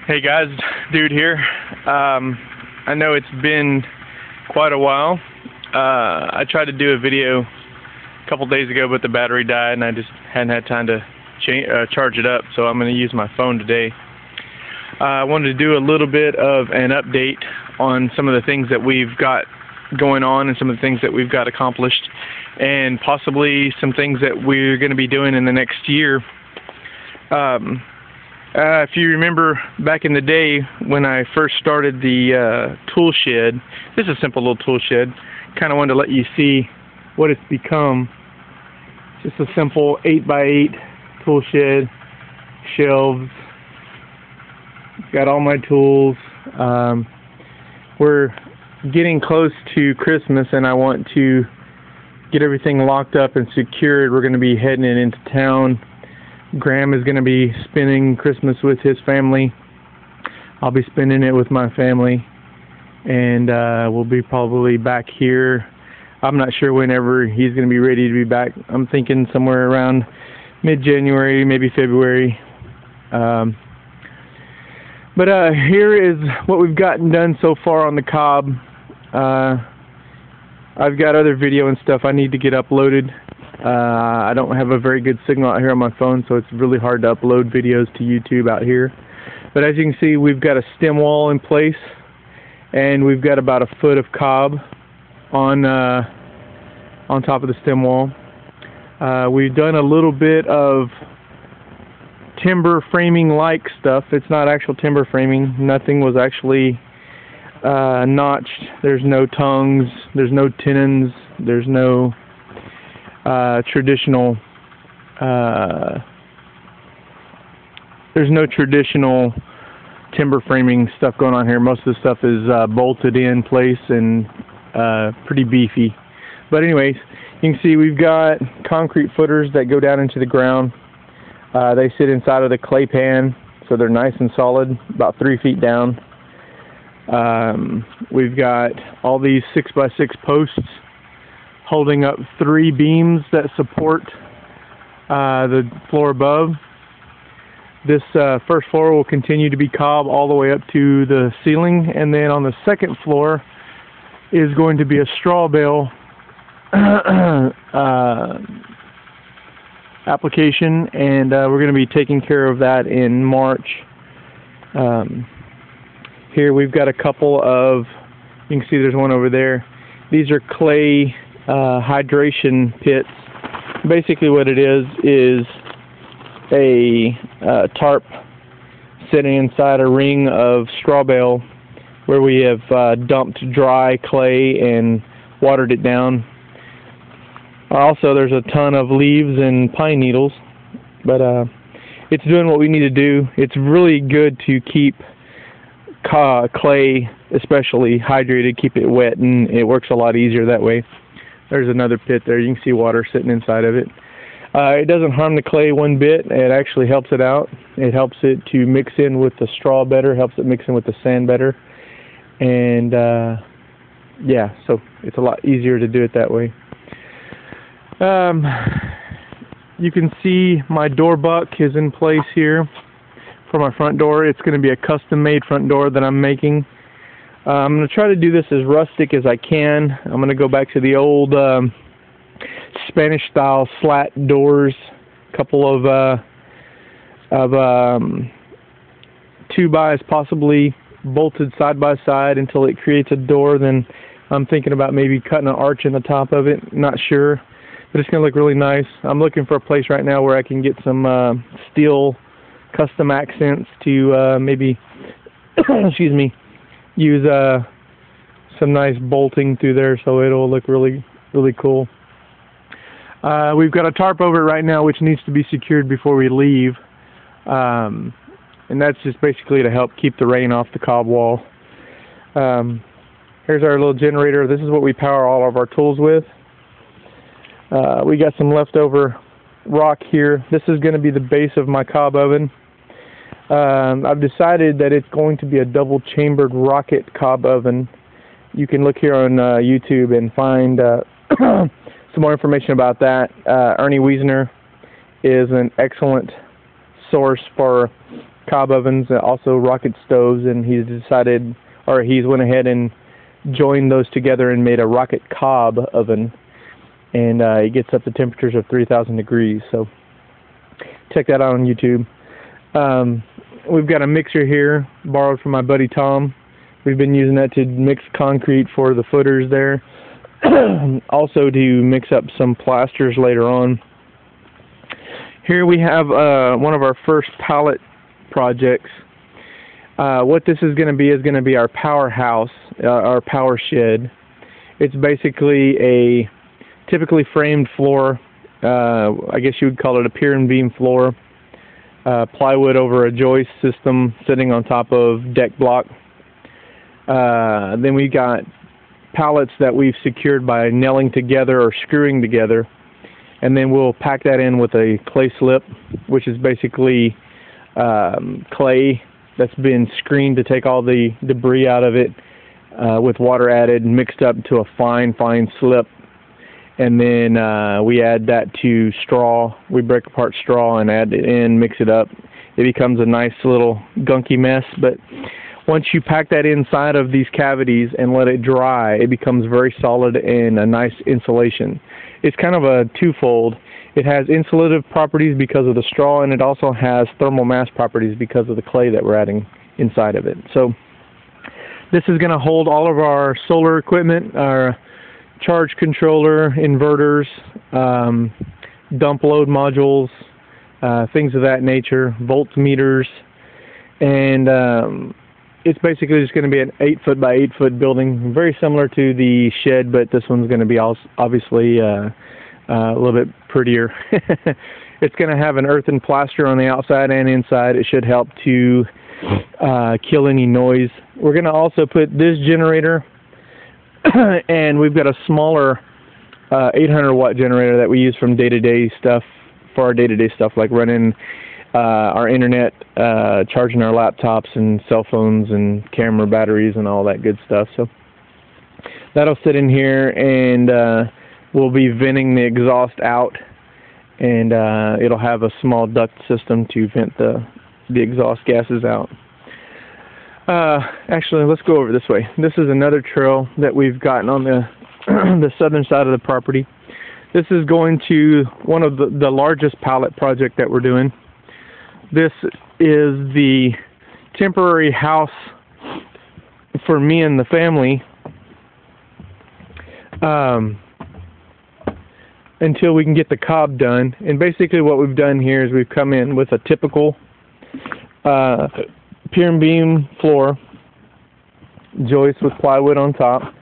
Hey guys, dude here. I know it's been quite a while. I tried to do a video a couple days ago, but the battery died and I just hadn't had time to charge it up, so I'm going to use my phone today. I wanted to do a little bit of an update on some of the things that we've got going on and some of the things that we've got accomplished, and possibly some things that we're going to be doing in the next year. If you remember back in the day when I first started the tool shed, this is a simple little tool shed. Kind of wanted to let you see what it's become. Just a simple 8x8 tool shed, shelves. Got all my tools. We're getting close to Christmas and I want to get everything locked up and secured. We're going to be heading into town. Graham is going to be spending Christmas with his family. I'll be spending it with my family, and we'll be probably back here. I'm not sure whenever he's going to be ready to be back. I'm thinking somewhere around mid-January, maybe February. But here is what we've gotten done so far on the cob. I've got other video and stuff I need to get uploaded. I don't have a very good signal out here on my phone, so it's really hard to upload videos to YouTube out here. But as you can see, we've got a stem wall in place, and we've got about a foot of cob on top of the stem wall. We've done a little bit of timber framing like stuff. It's not actual timber framing. Nothing was actually notched. There's no tongues. There's no tenons. There's no traditional timber framing stuff going on here. Most of the stuff is bolted in place and pretty beefy. But anyways, you can see we've got concrete footers that go down into the ground. They sit inside of the clay pan, so they're nice and solid, about 3 feet down. We've got all these 6x6 posts holding up 3 beams that support the floor above. This first floor will continue to be cob all the way up to the ceiling, and then on the second floor is going to be a straw bale application, and we're going to be taking care of that in March. Here we've got a couple of, you can see there's one over there. These are clay hydration pits. Basically what it is a tarp sitting inside a ring of straw bale where we have dumped dry clay and watered it down. Also, there's a ton of leaves and pine needles, but it's doing what we need to do. It's really good to keep clay especially hydrated, keep it wet, and it works a lot easier that way. There's another pit there. You can see water sitting inside of it. It doesn't harm the clay one bit. It actually helps it out. It helps it to mix in with the straw better, helps it mix in with the sand better. And yeah, so it's a lot easier to do it that way. You can see my door buck is in place here for my front door. It's going to be a custom-made front door that I'm making. I'm going to try to do this as rustic as I can. I'm going to go back to the old Spanish-style slat doors. A couple of 2x possibly bolted side by side until it creates a door. Then I'm thinking about maybe cutting an arch in the top of it. Not sure, but it's going to look really nice. I'm looking for a place right now where I can get some steel custom accents to maybe excuse me, use some nice bolting through there so it'll look really cool. We've got a tarp over it right now which needs to be secured before we leave, and that's just basically to help keep the rain off the cob wall. Here's our little generator. This is what we power all of our tools with. We got some leftover rock here. This is going to be the base of my cob oven. I've decided that it's going to be a double chambered rocket cob oven. You can look here on YouTube and find some more information about that. Ernie Wiesner is an excellent source for cob ovens and also rocket stoves, and he's decided, or he's went ahead and joined those together and made a rocket cob oven, and it gets up to temperatures of 3,000 degrees. So check that out on YouTube. We've got a mixer here, borrowed from my buddy Tom. We've been using that to mix concrete for the footers there. Also to mix up some plasters later on. Here we have one of our first pallet projects. What this is going to be our powerhouse, our power shed. It's basically a typically framed floor. I guess you would call it a pier and beam floor. Plywood over a joist system sitting on top of deck block. Then we got pallets that we've secured by nailing together or screwing together, and then we'll pack that in with a clay slip, which is basically clay that's been screened to take all the debris out of it, with water added and mixed up to a fine slip. And then we add that to straw. We break apart straw and add it in, mix it up. It becomes a nice little gunky mess, but once you pack that inside of these cavities and let it dry, it becomes very solid and a nice insulation. It's kind of a twofold. It has insulative properties because of the straw, and it also has thermal mass properties because of the clay that we're adding inside of it. So this is going to hold all of our solar equipment, our charge controller, inverters, dump load modules, things of that nature, voltmeters, and it's basically just going to be an 8-foot by 8-foot building, very similar to the shed, but this one's going to be obviously a little bit prettier. It's going to have an earthen plaster on the outside and inside. It should help to kill any noise. We're going to also put this generator, and we've got a smaller 800-watt generator that we use from day-to-day stuff, for our day-to-day stuff, like running our internet, charging our laptops and cell phones and camera batteries and all that good stuff. So that'll sit in here, and we'll be venting the exhaust out, and it'll have a small duct system to vent the exhaust gases out. Actually, let's go over this way. This is another trail that we've gotten on the the southern side of the property. This is going to one of the largest pallet project that we're doing. This is the temporary house for me and the family until we can get the cob done. And basically what we've done here is we've come in with a typical pier and beam floor, joist with plywood on top.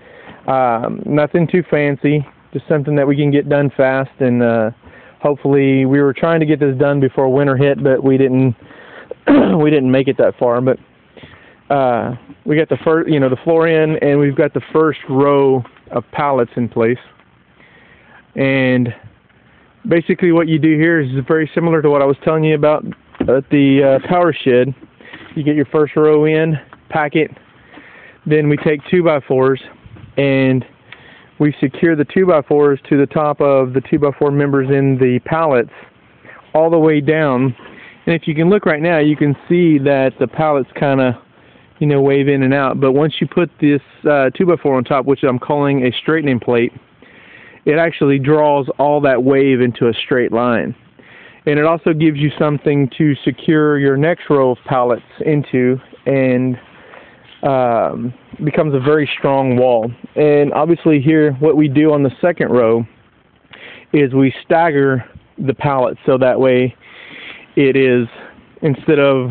Nothing too fancy, just something that we can get done fast, and hopefully we were trying to get this done before winter hit, but we didn't we didn't make it that far. But we got the first, the floor in, and we've got the first row of pallets in place. And basically what you do here is very similar to what I was telling you about at the power shed. You get your first row in, pack it, then we take 2x4s and we secure the 2x4s to the top of the 2x4 members in the pallets all the way down. And if you can look right now, you can see that the pallets kind of, wave in and out. But once you put this 2x4 on top, which I'm calling a straightening plate, it actually draws all that wave into a straight line. And it also gives you something to secure your next row of pallets into, and becomes a very strong wall. And obviously here, what we do on the second row is we stagger the pallets, so that way it is, instead of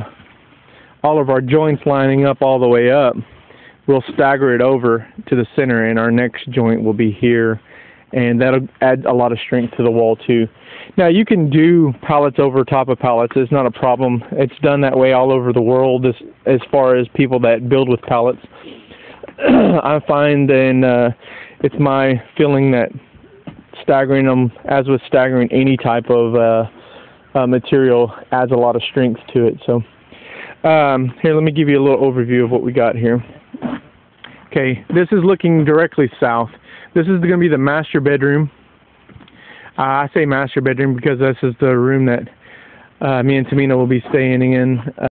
all of our joints lining up all the way up, we'll stagger it over to the center, and our next joint will be here, and that'll add a lot of strength to the wall too. Now you can do pallets over top of pallets. It's not a problem. It's done that way all over the world as far as people that build with pallets. I find, and it's my feeling, that staggering them, as with staggering any type of material, adds a lot of strength to it. So here, let me give you a little overview of what we got here. Okay, this is looking directly south. This is going to be the master bedroom. I say master bedroom because this is the room that Me and Tamina will be staying in.